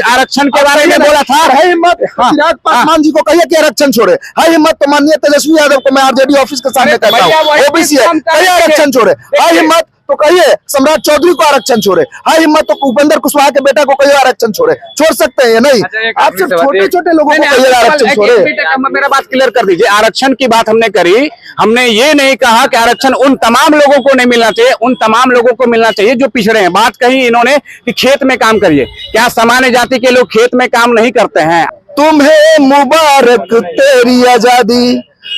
आरक्षण के बारे में बोला था। है हिम्मत चिराग पासवान जी को कहिए कि आरक्षण छोड़े। है हिम्मत तो माननीय तेजस्वी यादव को मैं आरजेडी ऑफिस के सामने कहता हूँ, ओबीसी है, कहिए आरक्षण छोड़े। है हिम्मत तो कहिए सम्राट चौधरी को आरक्षण छोड़े। है हिम्मत तो उपेंद्र कुशवाहा के बेटा को कहिए आरक्षण छोड़े। छोड़ सकते हैं या नहीं? आप सिर्फ छोटे छोटे लोगों को कहिए आरक्षण छोड़े। मेरा बात क्लियर कर दीजिए। आरक्षण की बात हमने करी, हमने ये नहीं कहा कि आरक्षण उन तमाम लोगों को नहीं मिलना चाहिए, उन तमाम लोगों को मिलना चाहिए जो पिछड़े हैं। बात कही इन्होंने कि खेत में काम करिए, क्या सामान्य जाति के लोग खेत में काम नहीं करते हैं? तुम्हें मुबारक तेरी आजादी,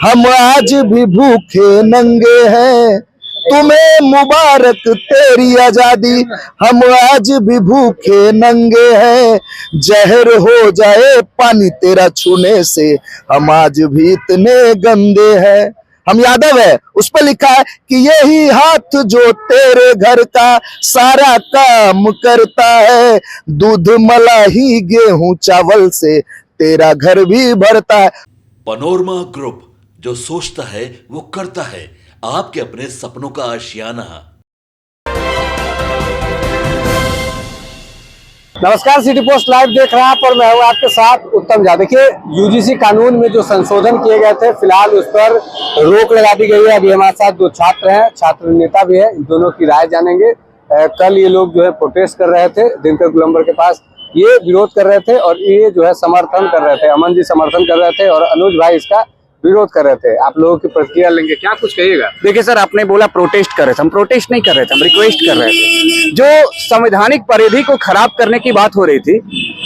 हम आज भी भूखे नंगे हैं। तुम्हें मुबारक तेरी आजादी, हम आज भी भूखे नंगे हैं। जहर हो जाए पानी तेरा छूने से, हम आज भी इतने गंदे हैं। हम यादव है, उस पर लिखा है कि यही हाथ जो तेरे घर का सारा काम करता है। दूध मलाई गेहूं चावल से तेरा घर भी भरता है। पनोरमा ग्रुप, जो सोचता है वो करता है। आपके अपने सपनों का आशियाना। नमस्कार, सिटी पोस्ट लाइव देख रहे हैं आप और मैं हूं आपके साथ उत्तम झा। देखिए, यूजीसी कानून में जो संशोधन किए गए थे, फिलहाल उस पर रोक लगा दी गई है। अभी हमारे साथ दो छात्र हैं, छात्र नेता भी है, इन दोनों की राय जानेंगे। कल ये लोग जो है प्रोटेस्ट कर रहे थे दिनकर गोलंबर के पास, ये विरोध कर रहे थे और ये जो है समर्थन कर रहे थे। अमन जी समर्थन कर रहे थे और अनुज भाई इसका विरोध कर रहे थे। आप लोगों की प्रतिक्रिया लेंगे, क्या कुछ कहिएगा? देखिए सर, आपने बोला प्रोटेस्ट कर रहे थे, हम प्रोटेस्ट नहीं कर रहे थे, हम रिक्वेस्ट कर रहे थे। जो संवैधानिक परिधि को खराब करने की बात हो रही थी,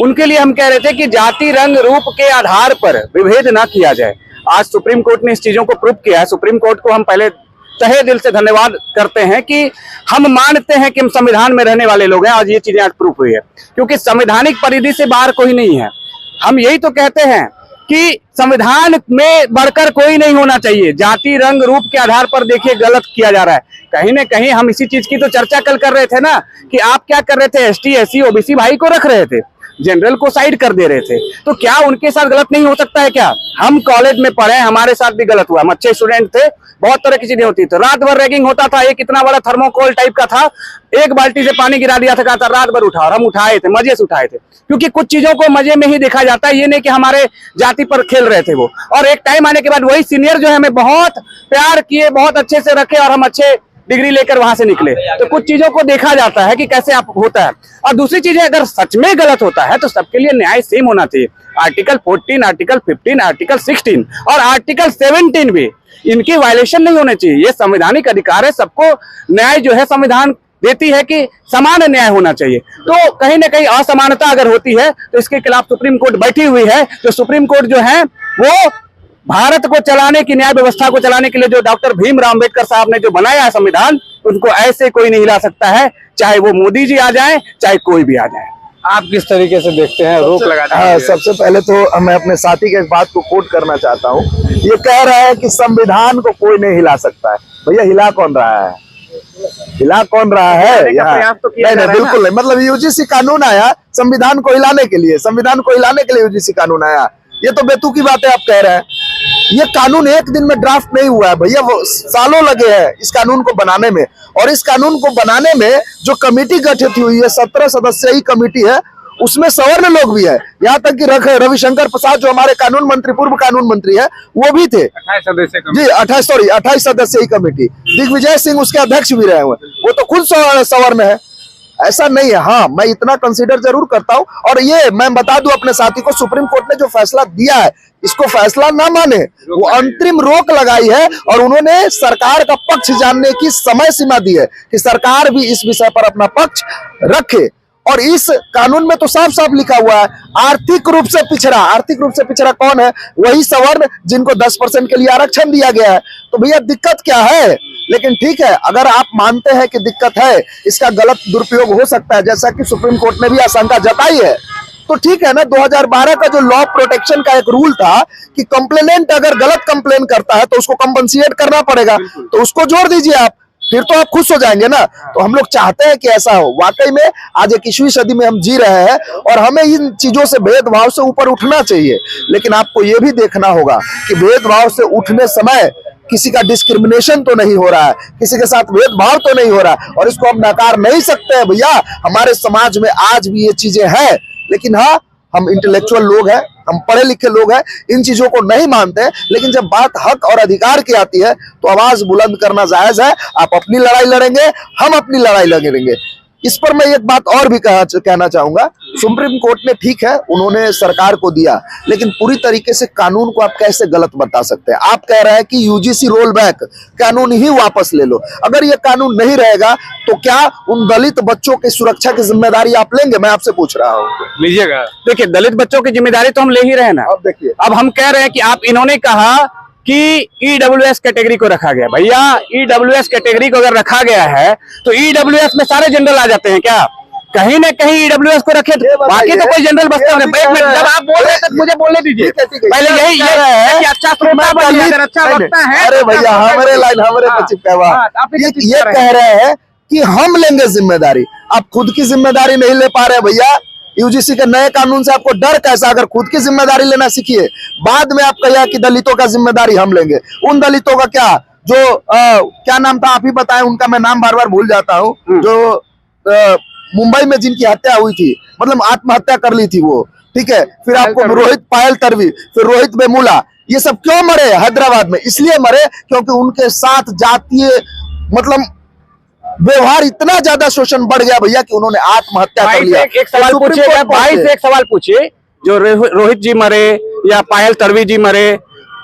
उनके लिए हम कह रहे थे कि जाति रंग रूप के आधार पर विभेद ना किया जाए। आज सुप्रीम कोर्ट ने इस चीजों को प्रूव किया है। सुप्रीम कोर्ट को हम पहले तहे दिल से धन्यवाद करते हैं कि हम मानते हैं कि हम संविधान में रहने वाले लोग हैं। आज ये चीजें आज प्रूफ हुई है, क्योंकि संवैधानिक परिधि से बाहर कोई नहीं है। हम यही तो कहते हैं कि संविधान में बढ़कर कोई नहीं होना चाहिए। जाति रंग रूप के आधार पर देखिए गलत किया जा रहा है। कहीं ना कहीं हम इसी चीज की तो चर्चा कल कर रहे थे ना, कि आप क्या कर रहे थे, एसटी एससी ओबीसी भाई को रख रहे थे, जनरल को साइड कर दे रहे थे। तो क्या उनके साथ गलत नहीं हो सकता है? क्या हम कॉलेज में पढ़े, हमारे साथ भी गलत हुआ, हम अच्छे स्टूडेंट थे, बहुत तरह की चीजें होती थी। रात भर रैगिंग होता था, एक इतना बड़ा थर्मोकोल टाइप का था, एक बाल्टी से पानी गिरा दिया था, कहा था रात भर उठा, और हम उठाए थे, मजे से उठाए थे। क्योंकि कुछ चीजों को मजे में ही देखा जाता है, ये नहीं कि हमारे जाति पर खेल रहे थे वो। और एक टाइम आने के बाद वही सीनियर जो है हमें बहुत प्यार किए, बहुत अच्छे से रखे और हम अच्छे डिग्री लेकर वहां से निकले। तो कुछ चीजों को देखा जाता है कि कैसे आप होता है। और दूसरी चीज है, अगर सच में गलत होता है तो सबके लिए न्याय सेम होना चाहिए। आर्टिकल 14, आर्टिकल 15, आर्टिकल 16 और आर्टिकल 17 भी इनकी वायलेशन नहीं होने चाहिए। ये संवैधानिक अधिकार है, सबको न्याय जो है संविधान देती है कि समान न्याय होना चाहिए। तो कहीं ना कहीं असमानता अगर होती है तो इसके खिलाफ सुप्रीम कोर्ट बैठी हुई है। तो सुप्रीम कोर्ट जो है वो भारत को चलाने की, न्याय व्यवस्था को चलाने के लिए जो डॉक्टर भीमराव अम्बेडकर साहब ने जो बनाया है संविधान, उनको ऐसे कोई नहीं हिला सकता है, चाहे वो मोदी जी आ जाए, चाहे कोई भी आ जाए। आप किस तरीके से देखते हैं रोक लगा? हाँ, सबसे पहले तो मैं अपने साथी के इस बात को कोट करना चाहता हूँ। ये कह रहा है कि संविधान को कोई नहीं हिला सकता है। भैया, हिला कौन रहा है? हिला कौन रहा है यहाँ? तो नहीं नहीं, बिल्कुल नहीं। मतलब यूजीसी कानून आया संविधान को हिलाने के लिए, संविधान को हिलाने के लिए यूजीसी कानून आया। ये तो बेतुकी बातें आप कह रहे हैं। ये कानून एक दिन में ड्राफ्ट नहीं हुआ है भैया, वो सालों लगे हैं इस कानून को बनाने में। और इस कानून को बनाने में जो कमेटी गठित हुई है, 17 सदस्यीय कमेटी है, उसमें सवर्ण लोग भी है। यहाँ तक कि रविशंकर प्रसाद जो हमारे कानून मंत्री, पूर्व कानून मंत्री है, वो भी थे। 28 सदस्यीय कमेटी। दिग्विजय सिंह उसके अध्यक्ष भी रहे हुए, वो तो खुद सवर्ण है। ऐसा नहीं है। हाँ, मैं इतना कंसीडर जरूर करता हूँ। और ये मैं बता दूं अपने साथी को, सुप्रीम कोर्ट ने जो फैसला दिया है, इसको फैसला ना माने, वो अंतरिम रोक लगाई है। और उन्होंने सरकार का पक्ष जानने की समय सीमा दी है कि सरकार भी इस विषय पर अपना पक्ष रखे। और इस कानून में तो साफ साफ लिखा हुआ है, आर्थिक रूप से पिछड़ा। आर्थिक रूप से पिछड़ा कौन है? वही सवर्ण जिनको 10% के लिए आरक्षण दिया गया है। तो भैया दिक्कत क्या है? लेकिन ठीक है, अगर आप मानते हैं कि दिक्कत है, इसका गलत दुरुपयोग हो सकता है, जैसा कि सुप्रीम कोर्ट ने भी आशंका जताई है, तो ठीक है ना। 2012 का जो लॉ प्रोटेक्शन का एक रूल था कि कंप्लेनेंट अगर गलत कंप्लेन करता है तो उसको कंपनसेट करना पड़ेगा, तो उसको जोड़ दीजिए आप, फिर तो आप खुश हो जाएंगे ना। तो हम लोग चाहते हैं कि ऐसा हो। वाकई में आज 21वीं सदी में हम जी रहे हैं और हमें इन चीजों से, भेदभाव से ऊपर उठना चाहिए। लेकिन आपको ये भी देखना होगा कि भेदभाव से उठने समय किसी का डिस्क्रिमिनेशन तो नहीं हो रहा है, किसी के साथ भेदभाव तो नहीं हो रहा है, और इसको हम नकार नहीं सकते हैं भैया। हमारे समाज में आज भी ये चीजें हैं। लेकिन हाँ, हम इंटेलेक्चुअल लोग हैं, हम पढ़े लिखे लोग हैं, इन चीजों को नहीं मानते हैं, लेकिन जब बात हक और अधिकार की आती है तो आवाज बुलंद करना जायज है। आप अपनी लड़ाई लड़ेंगे, हम अपनी लड़ाई लड़ेंगे। इस पर मैं एक बात और भी कहना चाहूंगा, सुप्रीम कोर्ट ने ठीक है, उन्होंने सरकार को दिया, लेकिन पूरी तरीके से कानून को आप कैसे गलत बता सकते हैं? आप कह रहे हैं कि यूजीसी रोल बैक, कानून ही वापस ले लो। अगर ये कानून नहीं रहेगा तो क्या उन दलित बच्चों की सुरक्षा की जिम्मेदारी आप लेंगे? मैं आपसे पूछ रहा हूँ। लीजिएगा। देखिए, दलित बच्चों की जिम्मेदारी तो हम ले ही रहे हैं ना। अब देखिए, अब हम कह रहे हैं कि आप, इन्होंने कहा कि ईडब्ल्यूएस कैटेगरी को रखा गया। भैया, ईडब्ल्यूएस कैटेगरी को अगर रखा गया है तो ईडब्ल्यूएस में सारे जनरल आ जाते हैं क्या? कहीं ना कहीं ईडब्ल्यूएस को रखे, बाकी तो कोई जनरल बचते हैं। जब आप बोल रहे थे मुझे बोलने दीजिए। पहले यही है कि अच्छा श्रोता बनिए, अगर अच्छा वक्ता है। अरे भैया, हमारे लाइन हमारे पे चिपका हुआ। ये कह रहे हैं कि हम लेंगे जिम्मेदारी, आप खुद की जिम्मेदारी नहीं ले पा रहे भैया। यूजीसी के नए कानून से आपको डर कैसा? अगर खुद की जिम्मेदारी लेना सीखिए, बाद में आप कहिए कि दलितों का जिम्मेदारी हम लेंगे। उन दलितों का क्या, जो क्या नाम था, आप ही बताएं, उनका मैं नाम बार बार भूल जाता हूँ, जो मुंबई में जिनकी हत्या हुई थी, मतलब आत्महत्या कर ली थी वो, ठीक है। फिर आपको रोहित, पायल तड़वी, फिर रोहित वेमुला, ये सब क्यों मरे हैदराबाद में? इसलिए मरे क्योंकि उनके साथ जातीय मतलब व्यवहार इतना ज्यादा शोषण बढ़ गया भैया कि उन्होंने आत्महत्या कर लिया। एक सवाल पूछिएगा, भाई से एक सवाल पूछिए, जो रोहित जी मरे या पायल तड़वी जी मरे,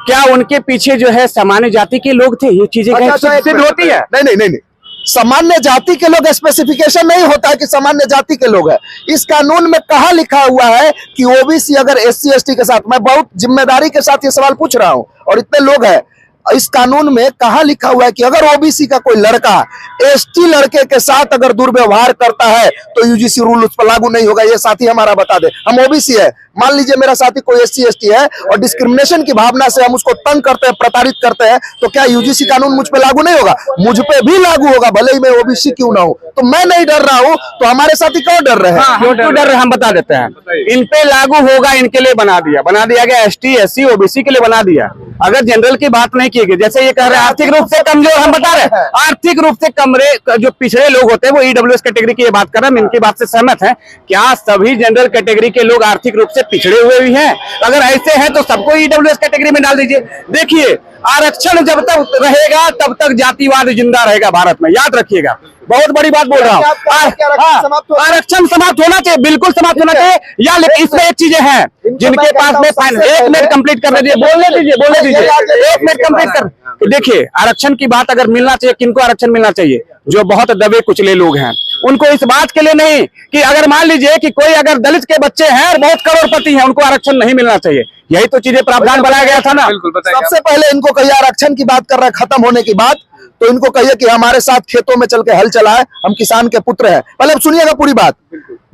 क्या उनके पीछे जो है सामान्य जाति के लोग थे? ये चीजें सिद्ध होती है? नहीं, सामान्य जाति के लोग स्पेसिफिकेशन नहीं होता है कि सामान्य जाति के लोग हैं। इस कानून में कहाँ लिखा हुआ है कि ओबीसी अगर एससी एसटी के साथ, मैं बहुत जिम्मेदारी के साथ ये सवाल पूछ रहा हूँ, और इतने लोग हैं, इस कानून में कहाँ लिखा हुआ है कि अगर ओबीसी का कोई लड़का एसटी लड़के के साथ अगर दुर्व्यवहार करता है तो यूजीसी रूल उस पर लागू नहीं होगा? ये साथी हमारा बता दे। हम ओबीसी है, मान लीजिए मेरा साथी कोई एससी एसटी है और डिस्क्रिमिनेशन की भावना से हम उसको तंग करते हैं, प्रताड़ित करते हैं, तो क्या यूजीसी कानून मुझ पे लागू नहीं होगा? मुझ पे भी लागू होगा, भले ही मैं ओबीसी क्यों ना हूं। तो मैं नहीं डर रहा हूं, तो हमारे साथी क्यों डर रहे हैं? क्यों डर रहे हैं हम बता देते हैं। इन पे लागू होगा, इनके लिए बना दिया गया, एसटी एससी ओबीसी के लिए बना दिया। अगर जनरल की बात नहीं की गई, जैसे ये कह रहे हैं आर्थिक रूप से कमजोर, हम बता रहे हैं आर्थिक रूप से कमरे जो पिछड़े लोग होते हैं वो ईडब्ल्यूएस कैटेगरी की ये बात कर रहे हैं, इनकी बात से सहमत हैं। क्या सभी जनरल कैटेगरी के लोग आर्थिक रूप से पिछड़े हुए भी हैं? अगर ऐसे हैं तो सबको ईडब्ल्यूएस कैटेगरी में डाल दीजिए। देखिए, आरक्षण जब तक रहेगा तब तक जातिवाद जिंदा रहेगा भारत में, याद रखिएगा। बहुत बड़ी बात बोल रहा हूँ। आरक्षण समाप्त होना चाहिए, बिल्कुल समाप्त होना चाहिए। या लेकिन इसमें एक चीजें हैं जिनके पास में, 1 मिनट कंप्लीट करने दीजिए, बोलने दीजिए 1 मिनट कंप्लीट कर। देखिए, आरक्षण की बात अगर मिलना चाहिए, किनको आरक्षण मिलना चाहिए? जो बहुत दबे कुचले लोग हैं, उनको इस बात के लिए नहीं कि अगर मान लीजिए कि कोई अगर दलित के बच्चे हैं और बहुत करोड़पति हैं, उनको आरक्षण नहीं मिलना चाहिए। यही तो चीजें प्रावधान बनाया गया था ना। सबसे पहले इनको कहिए, आरक्षण की बात कर रहे हैं खत्म होने की बात, तो इनको कहिए कि हमारे साथ खेतों में चल के हल चलाए, हम किसान के पुत्र हैं। पहले अब सुनिएगा पूरी बात।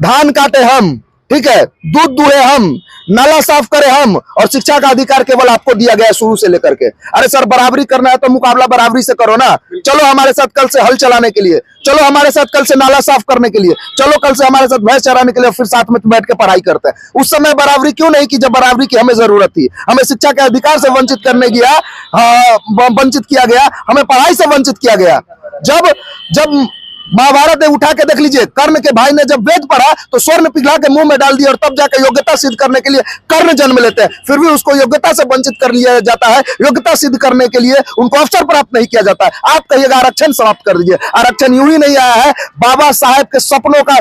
धान काटे हम, ठीक है, दूध दुहे हम, नाला साफ करे हम, और शिक्षा का अधिकार केवल आपको दिया गया है शुरू से लेकर के। अरे सर, बराबरी करना है तो मुकाबला बराबरी से करो ना। चलो हमारे साथ कल से हल चलाने के लिए, चलो हमारे साथ कल से नाला साफ करने के लिए, चलो कल से हमारे साथ भैंस चराने के लिए, फिर साथ में बैठ के पढ़ाई करते हैं। उस समय बराबरी क्यों नहीं की जब बराबरी की हमें जरूरत थी? हमें शिक्षा के अधिकार से वंचित वंचित किया गया, हमें पढ़ाई से वंचित किया गया। जब महाभारत उठा के देख लीजिए, कर्ण के भाई ने जब वेद पढ़ा तो स्वर्ण पिघला के मुंह में डाल दिया, और तब जाकर योग्यता सिद्ध करने के लिए कर्ण जन्म लेते हैं। फिर भी उसको योग्यता से वंचित कर लिया जाता है, योग्यता सिद्ध करने के लिए उनको अवसर प्राप्त नहीं किया जाता है। आप कहिएगा आरक्षण समाप्त कर दीजिए। आरक्षण यूं ही नहीं आया है, बाबा साहेब के सपनों का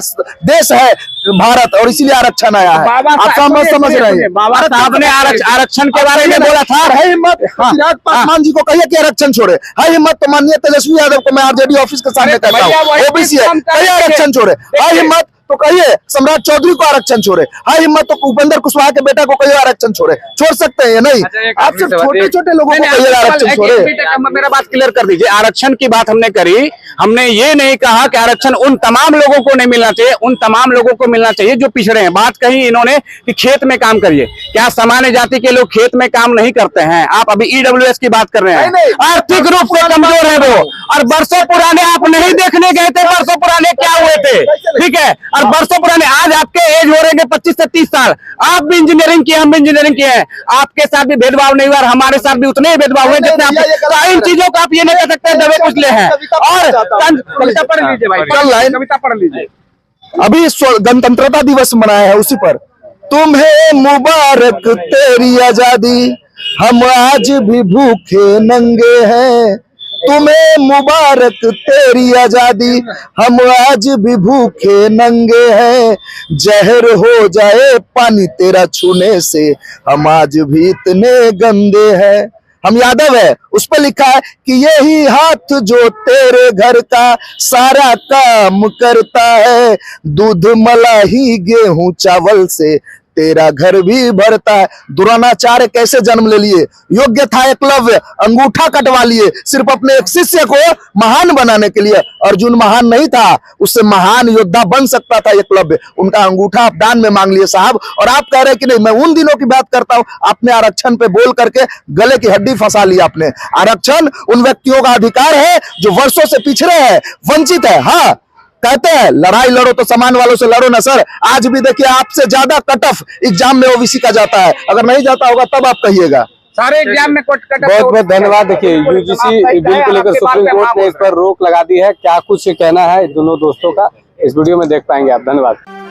देश है भारत, और इसीलिए आरक्षण आया है। आप समझ रहे हैं? बाबा साहब ने आरक्षण के बारे में बोला था। है हिम्मत चिराग पासवान जी को कहिए कि आरक्षण छोड़े। है हिम्मत तो माननीय तेजस्वी यादव को मैं आरजेडी ऑफिस के सामने कहता हूँ, ओबीसी है, कहिए आरक्षण छोड़े। है हिम्मत तो कहिए सम्राट चौधरी को आरक्षण छोड़े। है हिम्मत तो उपेंद्र कुशवाहा के बेटा को कहिए आरक्षण छोड़े। छोड़ सकते हैं या नहीं? आप सिर्फ छोटे छोटे लोगों को कहिए आरक्षण छोड़े। मेरा बात क्लियर कर दीजिए। आरक्षण की बात हमने करी, हमने ये नहीं कहा कि आरक्षण उन तमाम लोगों को नहीं मिलना चाहिए, उन तमाम लोगों को मिलना चाहिए जो पिछड़े हैं। बात कही इन्होंने कि खेत में काम करिए। क्या सामान्य जाति के लोग खेत में काम नहीं करते हैं? आप अभी ईडब्ल्यूएस की बात कर रहे हैं। आर्थिक रूप से कमजोर है वो, और बरसों पुराने आप नहीं देखने गए थे, बरसों पुराने क्या हुए थे, ठीक है। और बरसों पुराने, आज आपके एज हो रहे हैं 25 से 30 साल, आप भी इंजीनियरिंग किए, हम भी इंजीनियरिंग किए हैं। आपके साथ भी भेदभाव नहीं हुआ, और हमारे साथ भी उतने ही भेदभाव हुए जितने आप। इन चीजों को आप ये नहीं कह सकते दबे कुचले हैं। और कविता पढ़ लीजिए भाई, कविता पढ़ लीजिए। अभी गणतंत्रता दिवस मनाया है उसी पर, तुम्हें मुबारक तेरी आजादी, हम आज भी भूखे नंगे हैं। तुम्हें मुबारक तेरी आजादी, हम आज भी भूखे नंगे हैं। जहर हो जाए पानी तेरा छूने से, हम आज भी इतने गंदे हैं। हम यादव है, उस पर लिखा है कि यही हाथ जो तेरे घर का सारा काम करता है, दूध मलाई गेहूं चावल से तेरा घर भी भरता है। द्रोणाचार्य कैसे जन्म ले लिए? योग्य था एकलव्य, अंगूठा कटवा लिए सिर्फ अपने एक शिष्य को महान बनाने के लिए। अर्जुन महान नहीं था, उससे महान योद्धा बन सकता था एकलव्य। उनका अंगूठा आप दान में मांग लिए साहब, और आप कह रहे हैं कि नहीं। मैं उन दिनों की बात करता हूं, आपने आरक्षण पे बोल करके गले की हड्डी फंसा ली आपने। आरक्षण उन व्यक्तियों का अधिकार है जो वर्षों से पिछड़े हैं, वंचित है। हाँ, कहते हैं लड़ाई लड़ो तो समान वालों से लड़ो ना सर। आज भी देखिए आपसे ज्यादा कट ऑफ एग्जाम में ओबीसी का जाता है, अगर नहीं जाता होगा तब आप कहिएगा। सारे एग्जाम में कट बहुत बहुत धन्यवाद। देखिए यूजीसी बिल को लेकर सुप्रीम कोर्ट ने इस पर रोक लगा दी है, क्या कुछ कहना है दोनों दोस्तों का इस वीडियो में देख पाएंगे आप। धन्यवाद।